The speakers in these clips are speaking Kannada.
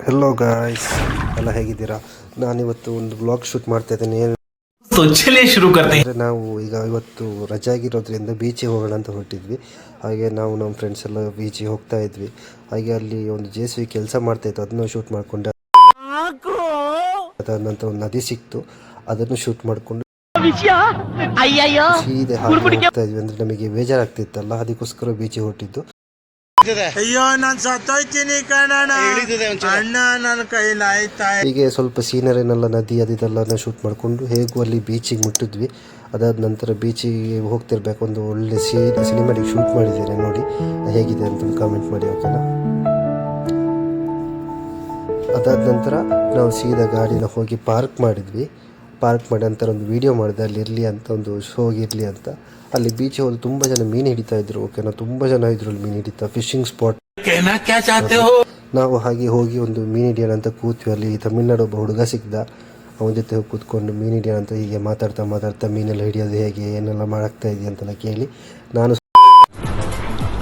ಹೆಲೋ ಗಾಯ್ಸ್, ಎಲ್ಲ ಹೇಗಿದ್ದೀರಾ? ನಾನಿವತ್ತು ಒಂದು ಬ್ಲಾಗ್ ಶೂಟ್ ಮಾಡ್ತಾ ಇದ್ದೀನಿ. ನಾವು ಈಗ ಇವತ್ತು ರಜೆ ಆಗಿರೋದ್ರಿಂದ ಬೀಚಿಗೆ ಹೋಗೋಣ ಅಂತ ಹೊರಟಿದ್ವಿ. ಹಾಗೆ ನಾವು ನಮ್ಮ ಫ್ರೆಂಡ್ಸ್ ಎಲ್ಲ ಬೀಚಿಗೆ ಹೋಗ್ತಾ ಇದ್ವಿ. ಹಾಗೆ ಅಲ್ಲಿ ಒಂದು JCB ಕೆಲಸ ಮಾಡ್ತಾ ಇತ್ತು, ಅದನ್ನು ಶೂಟ್ ಮಾಡಿಕೊಂಡೆ. ಅದಾದ ನಂತರ ಒಂದು ನದಿ ಸಿಕ್ತು, ಅದನ್ನು ಶೂಟ್ ಮಾಡಿಕೊಂಡು ಸೀದೆ ಹಾಗೆ ಹೋಗ್ತಾ ಇದ್ವಿ. ಅಂದರೆ ನಮಗೆ ಬೇಜಾರಾಗ್ತಿತ್ತಲ್ಲ, ಅದಕ್ಕೋಸ್ಕರ ಬೀಚಿಗೆ ಹೊರಟಿದ್ದು. ಅಯ್ಯೋ ನಾನು ಸತ್ತೋಯ್ತೀನಿ ಕಣಣ್ಣ, ಅಣ್ಣ ನನ್ನ ಕೈಲಾಯ್ತಾ. ಹೀಗೆ ಸ್ವಲ್ಪ ಸೀನರಿನೆಲ್ಲ ನದಿ ಅದೆಲ್ಲ ಶೂಟ್ ಮಾಡಿಕೊಂಡು ಹೇಗೂ ಅಲ್ಲಿ ಬೀಚಿಗೆ ಮುಟ್ಟಿದ್ವಿ. ಅದಾದ ನಂತರ ಬೀಚಿಗೆ ಹೋಗ್ತಿರ್ಬೇಕು ಒಂದು ಒಳ್ಳೆ ಸಿನಿಮಾಟಿಕ್ ಶೂಟ್ ಮಾಡಿದ್ದೇನೆ, ನೋಡಿ ಹೇಗಿದೆ ಅಂತ ಕಾಮೆಂಟ್ ಮಾಡಿ, ಓಕೆನಾ? ಅದಾದ ನಂತರ ನಾವು ಸೀದಾ ಗಾಡಿನ ಹೋಗಿ ಪಾರ್ಕ್ ಮಾಡಿದ್ವಿ. ಪಾರ್ಕ್ ಮಾಡಿ ನಂತರ ಒಂದು ವಿಡಿಯೋ ಮಾಡಿದೆ, ಅಲ್ಲಿ ಇರಲಿ ಅಂತ, ಒಂದು ಶೋಗೆ ಇರಲಿ ಅಂತ. ಅಲ್ಲಿ ಬೀಚ್ ಹೋಗಿ ತುಂಬ ಜನ ಮೀನು ಹಿಡಿತಾ ಇದ್ರು, ಓಕೆನಾ? ತುಂಬ ಜನ ಇದ್ರು ಅಲ್ಲಿ ಮೀನು ಹಿಡಿತಾ, ಫಿಶಿಂಗ್ ಸ್ಪಾಟ್. ನಾವು ಹಾಗೆ ಹೋಗಿ ಒಂದು ಮೀನು ಹಿಡಿಯೋಣ ಅಂತ ಕೂತ್ವಿ. ಅಲ್ಲಿ ತಮಿಳ್ನಾಡು ಒಬ್ಬ ಹುಡುಗ ಸಿಕ್ಕಿದ, ಅವನ ಜೊತೆ ಹೋಗಿ ಕೂತ್ಕೊಂಡು ಮೀನು ಹಿಡಿಯೋಣ ಅಂತ ಹೀಗೆ ಮಾತಾಡ್ತಾ ಮೀನೆಲ್ಲ ಹಿಡಿಯೋದು ಹೇಗೆ, ಏನೆಲ್ಲ ಮಾಡಾಕ್ತಾ ಇದೆಯಾ ಅಂತೆಲ್ಲ ಕೇಳಿ ನಾನು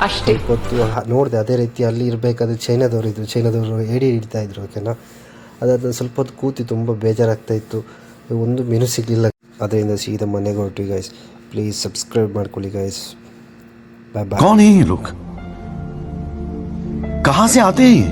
ಅಷ್ಟೇ ಹೊತ್ತು ನೋಡಿದೆ. ಅದೇ ರೀತಿ ಅಲ್ಲಿ ಇರಬೇಕಾದ್ರೆ ಚೈನಾದವರು ಏಡಿ ಹಿಡಿತಾ ಇದ್ರು, ಓಕೆನಾ? ಅದಾದ ಸ್ವಲ್ಪ ಹೊತ್ತು ಕೂತಿ ತುಂಬ ಬೇಜಾರಾಗ್ತಾ ಇತ್ತು, ಒಂದು ಮೀನು ಸಿಗಲಿಲ್ಲ. ಅದರಿಂದ ಸೀದಾ ಮನೆಗೆ ಹೊರಟ್ವಿ ಗೈಸ್. ಪ್ಲೀಸ್ ಸಬ್ಸ್ಕ್ರೈಬ್ ಮಾಡ್ಕೊಳ್ಳಿ ಗೈಸ್. ಬಾಯ್ ಬಾಯ್. कौन है ये लोग? कहां से आते हैं ये?